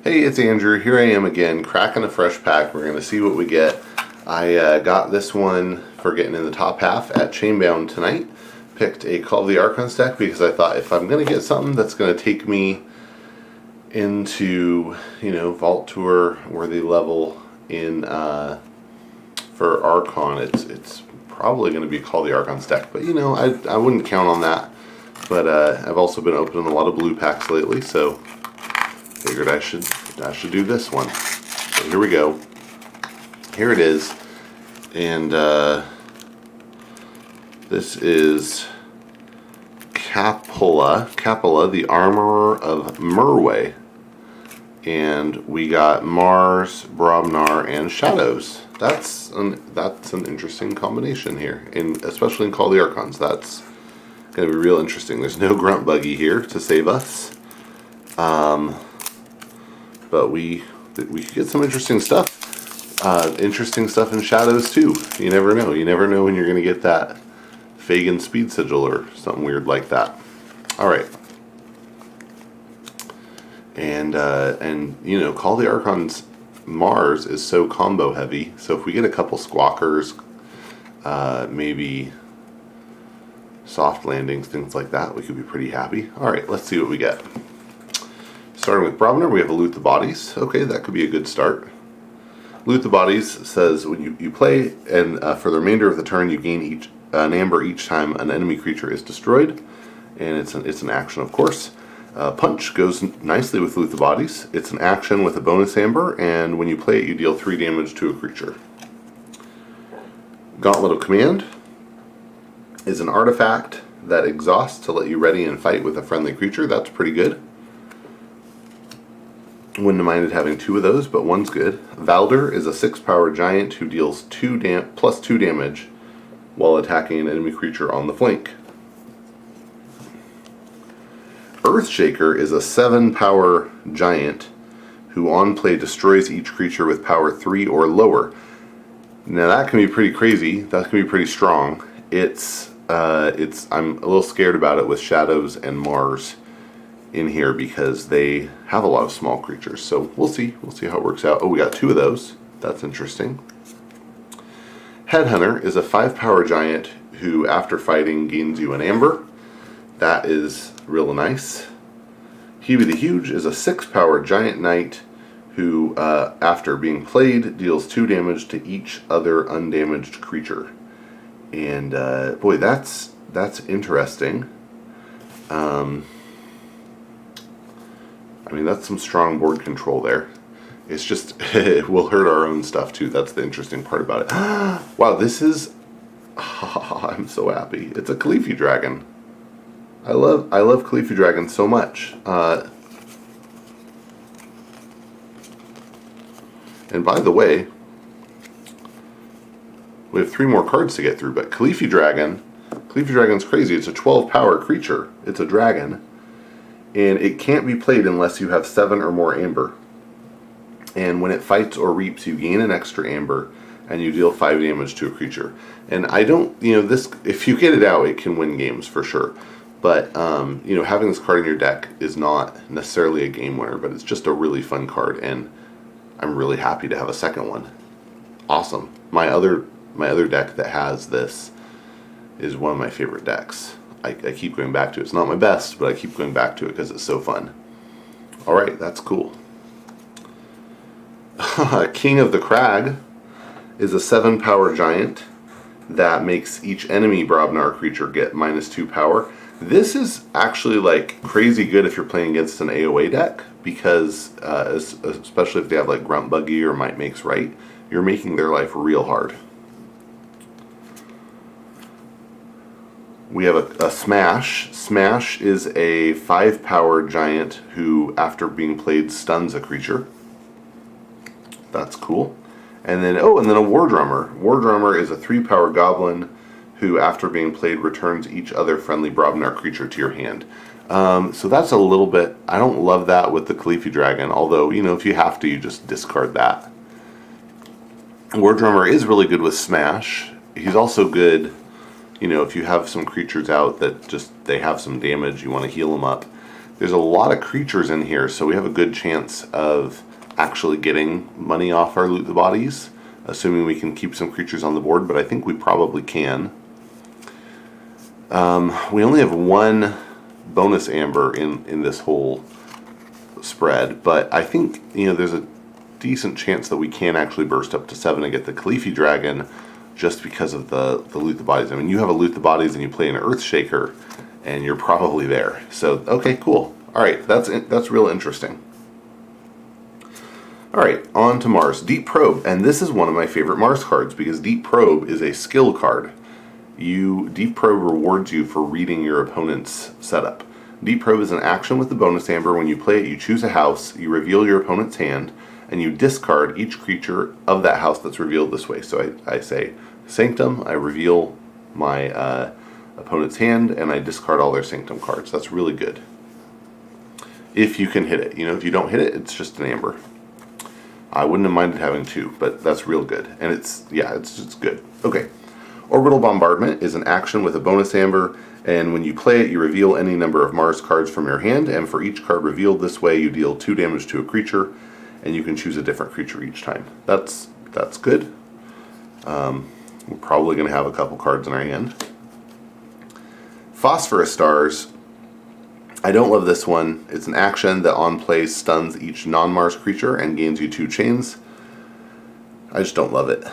Hey, it's Andrew. Here I am again, cracking a fresh pack. We're going to see what we get. I got this one for getting in the top half at Chainbound tonight. Picked a Call of the Archons deck because I thought if I'm going to get something that's going to take me into, Vault Tour worthy level in for Archon, it's probably going to be Call of the Archons deck. But I wouldn't count on that. But I've also been opening a lot of blue packs lately, so figured I should do this one. So here we go. Here it is, and this is Capella, the Armorer of Merway, and we got Mars, Brobnar, and Shadows. That's an interesting combination here, and especially in Call of the Archons. That's going to be real interesting. There's no Grunt Buggy here to save us. But we could get some interesting stuff. Interesting stuff in Shadows too. You never know. You never know when you're going to get that Fagin Speed Sigil or something weird like that. All right. And Call the Archons Mars is so combo heavy. So if we get a couple Squawkers, maybe soft landings, things like that, we could be pretty happy. All right, let's see what we get. Starting with Brobnar, we have a Loot the Bodies. Okay, that could be a good start. Loot the Bodies says when you play, and for the remainder of the turn, you gain an amber each time an enemy creature is destroyed, and it's an action, of course. Punch goes nicely with Loot the Bodies. It's an action with a bonus amber, and when you play it, you deal 3 damage to a creature. Gauntlet of Command is an artifact that exhausts to let you ready and fight with a friendly creature. That's pretty good. Wouldn't have minded having 2 of those, but one's good. Valder is a 6-power giant who deals plus 2 damage while attacking an enemy creature on the flank. Earthshaker is a 7-power giant who on play destroys each creature with power 3 or lower. Now that can be pretty crazy. That can be pretty strong. I'm a little scared about it with Shadows and Mars in here because they have a lot of small creatures. So we'll see how it works out. Oh, we got 2 of those. That's interesting. Headhunter is a 5-power giant who, after fighting, gains you an amber. That is real nice. Hebe the Huge is a 6-power giant knight who, after being played, deals 2 damage to each other undamaged creature. And boy, that's interesting. That's some strong board control there. It's just, it will hurt our own stuff too. That's the interesting part about it. Wow, this is, I'm so happy. It's a Khalifi Dragon. I love Khalifi Dragon so much. And by the way, we have 3 more cards to get through, but Khalifi Dragon's crazy. It's a 12-power creature. It's a dragon. And it can't be played unless you have 7 or more amber. And when it fights or reaps, you gain an extra amber, and you deal 5 damage to a creature. And I don't, this, if you get it out, it can win games for sure. But, having this card in your deck is not necessarily a game winner, but it's just a really fun card, and I'm really happy to have a second one. Awesome. My other deck that has this is one of my favorite decks. I keep going back to it. It's not my best, but I keep going back to it because it's so fun. Alright, that's cool. King of the Crag is a 7-power giant that makes each enemy Brobnar creature get -2 power. This is actually like crazy good if you're playing against an AoA deck because, especially if they have like Grunt Buggy or Might Makes Right, you're making their life real hard. We have a Smash. Smash is a 5-power giant who, after being played, stuns a creature. That's cool. And then a War Drummer. War Drummer is a 3-power goblin who, after being played, returns each other friendly Brobnar creature to your hand. So that's a little bit, I don't love that with the Khalifi Dragon, although, if you have to, you just discard that. War Drummer is really good with Smash. He's also good, if you have some creatures out that they have some damage, you want to heal them up. There's a lot of creatures in here, so we have a good chance of actually getting money off our loot the bodies, assuming we can keep some creatures on the board, but I think we probably can. We only have one bonus amber in this whole spread, but I think, you know, there's a decent chance that we can actually burst up to 7 and get the Khalifi Dragon just because of the loot the bodies. I mean, you have a loot the bodies and you play an Earthshaker, and you're probably there. So, okay, cool. All right, that's real interesting. All right, on to Mars. Deep Probe, and this is one of my favorite Mars cards because Deep Probe is a skill card. Deep Probe rewards you for reading your opponent's setup. Deep Probe is an action with the bonus amber. When you play it, you choose a house, you reveal your opponent's hand, and you discard each creature of that house that's revealed this way. So I say Sanctum, I reveal my opponent's hand, and I discard all their Sanctum cards. That's really good. If you can hit it. You know, if you don't hit it, it's just an amber. I wouldn't have minded having 2, but that's real good. And it's good. Okay. Orbital Bombardment is an action with a bonus amber, and when you play it, you reveal any number of Mars cards from your hand, and for each card revealed this way, you deal 2 damage to a creature, and you can choose a different creature each time. That's good. We're probably going to have a couple cards in our hand. Phosphorus Stars. I don't love this one. It's an action that on play stuns each non-Mars creature and gains you 2 chains. I just don't love it.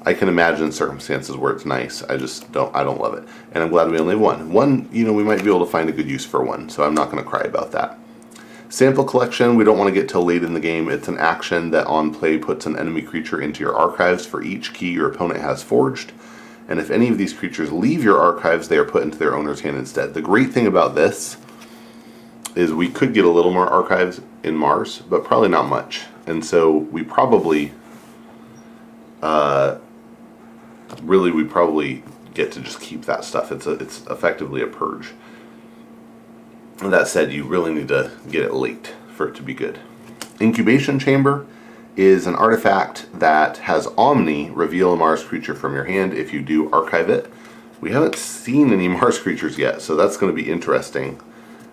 I can imagine circumstances where it's nice. I don't love it. And I'm glad we only have one. One, you know, we might be able to find a good use for one, so I'm not going to cry about that. Sample Collection, we don't want to get till late in the game. It's an action that on play puts an enemy creature into your archives for each key your opponent has forged. And if any of these creatures leave your archives, they are put into their owner's hand instead. The great thing about this is we could get a little more archives in Mars, but probably not much. And so we probably, we probably get to just keep that stuff. It's effectively a purge. And that said, you really need to get it late for it to be good. Incubation Chamber is an artifact that has Omni, reveal a Mars creature from your hand. If you do, archive it. We haven't seen any Mars creatures yet, so that's going to be interesting.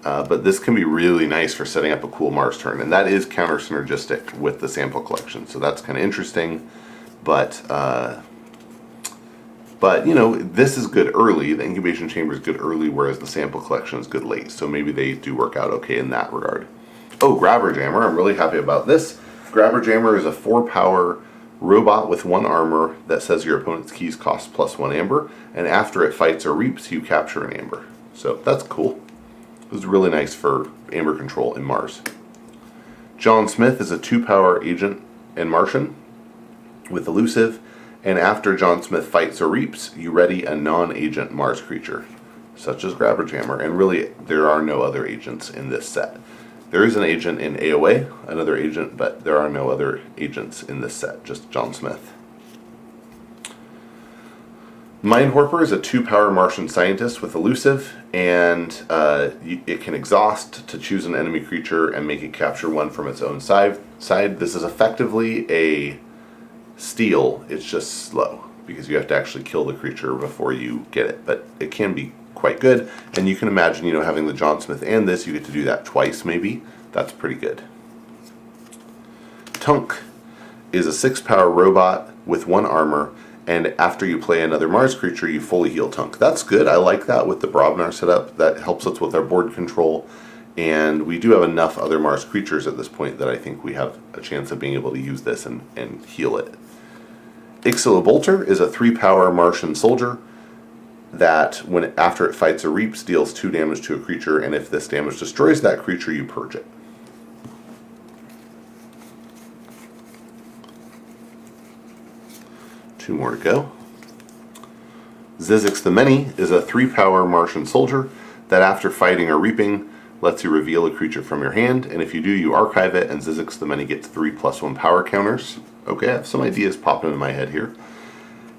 But this can be really nice for setting up a cool Mars turn, and that is counter-synergistic with the sample collection, so that's kind of interesting. But you know, this is good early. The Incubation Chamber is good early, whereas the sample collection is good late, so maybe they do work out okay in that regard. Oh, Grabber Jammer, I'm really happy about this. Grabber Jammer is a 4-power robot with 1 armor that says your opponent's keys cost +1 amber, and after it fights or reaps, you capture an amber. So that's cool. This is really nice for amber control in Mars. John Smith is a 2-power agent and Martian with elusive, and after John Smith fights or reaps, you ready a non-agent Mars creature, such as Grabber Jammer, and really there are no other agents in this set. There is an agent in AOA, another agent, but there are no other agents in this set, just John Smith. Mindhorper is a 2-power Martian scientist with elusive, and it can exhaust to choose an enemy creature and make it capture 1 from its own side. This is effectively a steal, it's just slow, because you have to actually kill the creature before you get it, but it can be quite good, and you can imagine, you know, having the John Smith and this, you get to do that twice maybe. That's pretty good. Tunk is a 6-power robot with 1 armor, and after you play another Mars creature, you fully heal Tunk. That's good. I like that with the Brobnar setup. That helps us with our board control, and we do have enough other Mars creatures at this point that I think we have a chance of being able to use this and heal it. Ixolobolter is a 3-power Martian soldier that after it fights or reaps, deals 2 damage to a creature, and if this damage destroys that creature, you purge it. Two more to go. Zizix the Many is a 3-power Martian soldier that after fighting or reaping lets you reveal a creature from your hand, and if you do, you archive it, and Zizix the Many gets 3+1 power counters. Okay, I have some ideas popping in my head here.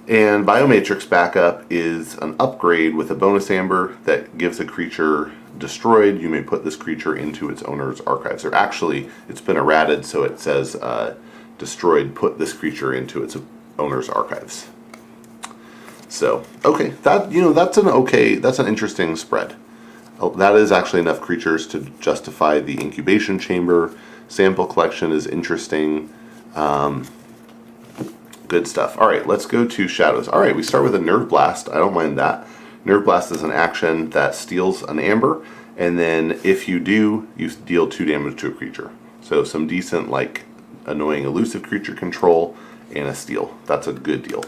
And Biomatrix Backup is an upgrade with a bonus amber that gives a creature destroyed. You may put this creature into its owner's archives. Or actually, it's been errated, so it says destroyed, put this creature into its owner's archives. So, okay, that's an interesting spread. Oh, that is actually enough creatures to justify the incubation chamber. Sample collection is interesting. Good stuff. All right, let's go to shadows. All right, we start with a Nerve Blast. I don't mind that. Nerve Blast is an action that steals an amber, and then if you do, you deal 2 damage to a creature. So some decent, like, annoying elusive creature control and a steal. That's a good deal.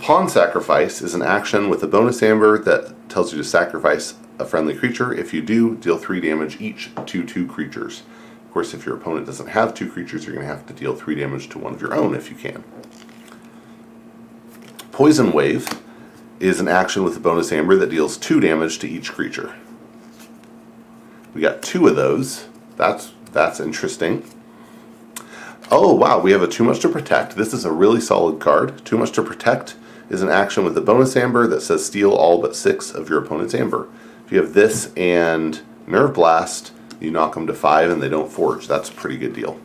Pawn Sacrifice is an action with a bonus amber that tells you to sacrifice a friendly creature. If you do, deal 3 damage each to 2 creatures. Of course, if your opponent doesn't have 2 creatures, you're going to have to deal 3 damage to one of your own if you can. Poison Wave is an action with a bonus amber that deals 2 damage to each creature. We got 2 of those. That's interesting. Oh wow, we have a Too Much to Protect. This is a really solid card. Too Much to Protect is an action with a bonus amber that says steal all but 6 of your opponent's amber. If you have this and Nerve Blast, you knock them to 5 and they don't forge. That's a pretty good deal.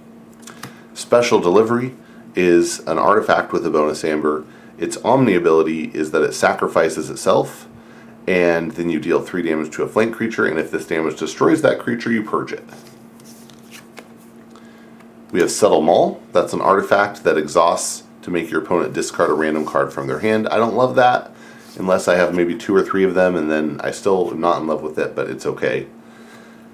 Special Delivery is an artifact with a bonus amber. Its Omni ability is that it sacrifices itself, and then you deal 3 damage to a flank creature, and if this damage destroys that creature, you purge it. We have Subtle Maul. That's an artifact that exhausts to make your opponent discard a random card from their hand. I don't love that, unless I have maybe 2 or 3 of them, and then I still am not in love with it, but it's okay.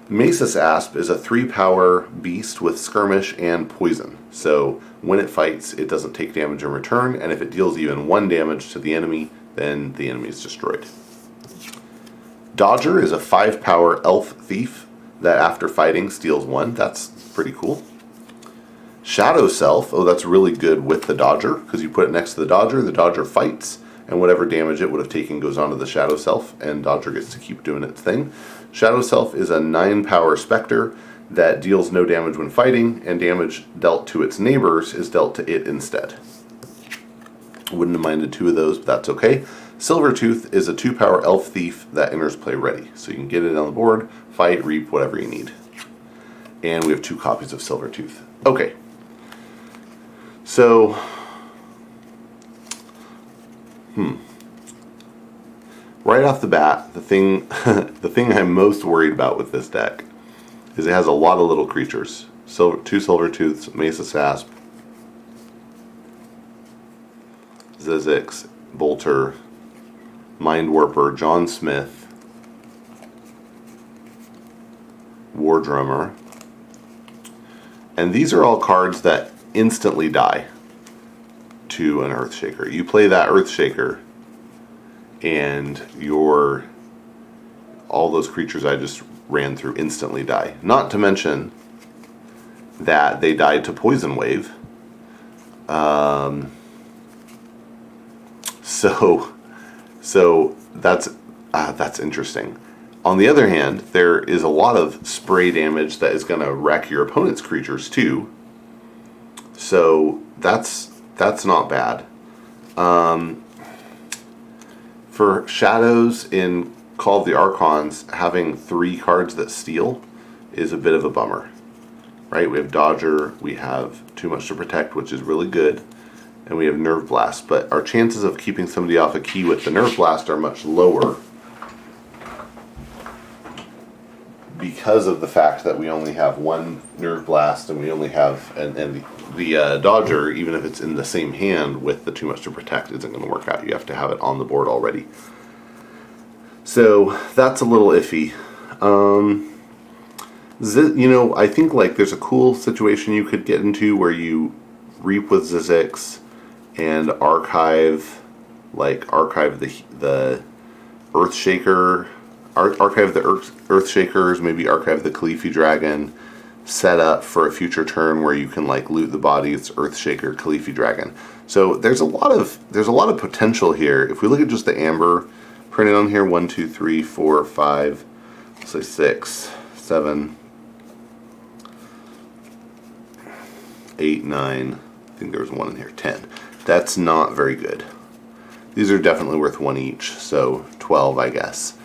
Masus Asp is a 3-power beast with skirmish and poison. So when it fights, it doesn't take damage in return, and if it deals even 1 damage to the enemy, then the enemy is destroyed. Dodger is a 5-power elf thief that after fighting steals 1. That's pretty cool. Shadow Self, oh that's really good with the Dodger, because you put it next to the Dodger fights, and whatever damage it would have taken goes onto the Shadow Self, and Dodger gets to keep doing its thing. Shadow Self is a 9-power specter that deals no damage when fighting, and damage dealt to its neighbors is dealt to it instead. Wouldn't have minded 2 of those, but that's okay. Silvertooth is a 2-power elf thief that enters play ready. So you can get it on the board, fight, reap, whatever you need. And we have 2 copies of Silvertooth. Okay. So, right off the bat, the thing I'm most worried about with this deck is it has a lot of little creatures. 2 Silvertooths, Masus Asp, Zizix, Bolter, Mind Warper, John Smith, War Drummer. And these are all cards that instantly die to an Earthshaker. You play that Earthshaker, and all those creatures I just ran through instantly die. Not to mention that they died to Poison Wave. So that's interesting. On the other hand, there is a lot of spray damage that is going to wreck your opponent's creatures too. So that's not bad. For Shadows in Call of the Archons, having 3 cards that steal is a bit of a bummer. Right? We have Dodger, we have Too Much to Protect, which is really good, and we have Nerve Blast. But our chances of keeping somebody off a key with the Nerve Blast are much lower because of the fact that we only have 1 Nerve Blast, and we only have the Dodger, even if it's in the same hand with the Too Much to Protect, isn't going to work out. You have to have it on the board already. So that's a little iffy. I think like there's a cool situation you could get into where you reap with Zizix and archive the Earthshaker, archive the Earthshakers, maybe archive the Khalifi Dragon, set up for a future turn where you can like loot the bodies, Earthshaker, Khalifi Dragon. So there's a lot of potential here. If we look at just the amber printed on here, 1, 2, 3, 4, 5, let's say 6, 7, 8, 9. I think there was 1 in here, 10. That's not very good. These are definitely worth 1 each, so 12, I guess.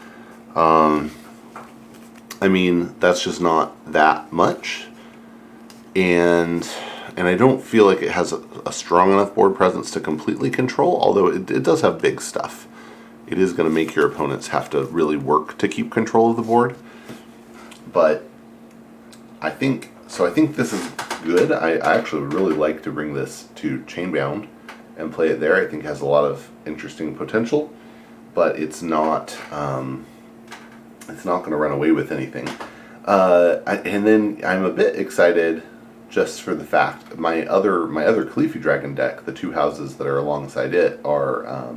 I mean, that's just not that much, and I don't feel like it has a strong enough board presence to completely control, although it does have big stuff. it is going to make your opponents have to really work to keep control of the board. But I think this is good. I actually would really like to bring this to Chainbound and play it there. I think it has a lot of interesting potential, but it's not going to run away with anything. And then I'm a bit excited just for the fact my other Khalifi Dragon deck, the two houses that are alongside it are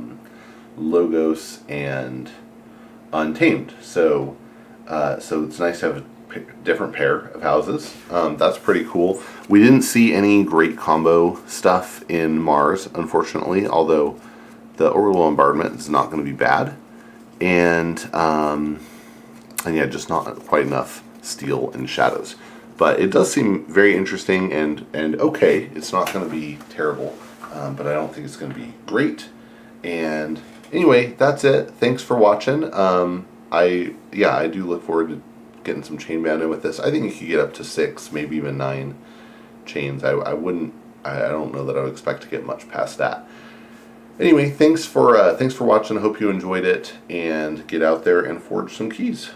Logos and Untamed. So it's nice to have a different pair of houses. That's pretty cool. We didn't see any great combo stuff in Mars, unfortunately, although the Orbital Bombardment is not going to be bad. And yeah, just not quite enough Steel and Shadows. But it does seem very interesting and okay. It's not going to be terrible, but I don't think it's going to be great. And anyway, that's it. Thanks for watching. I do look forward to getting some Chainbound in with this. I think you could get up to 6, maybe even 9 chains. I don't know that I would expect to get much past that. Anyway, thanks for watching. I hope you enjoyed it, and get out there and forge some keys.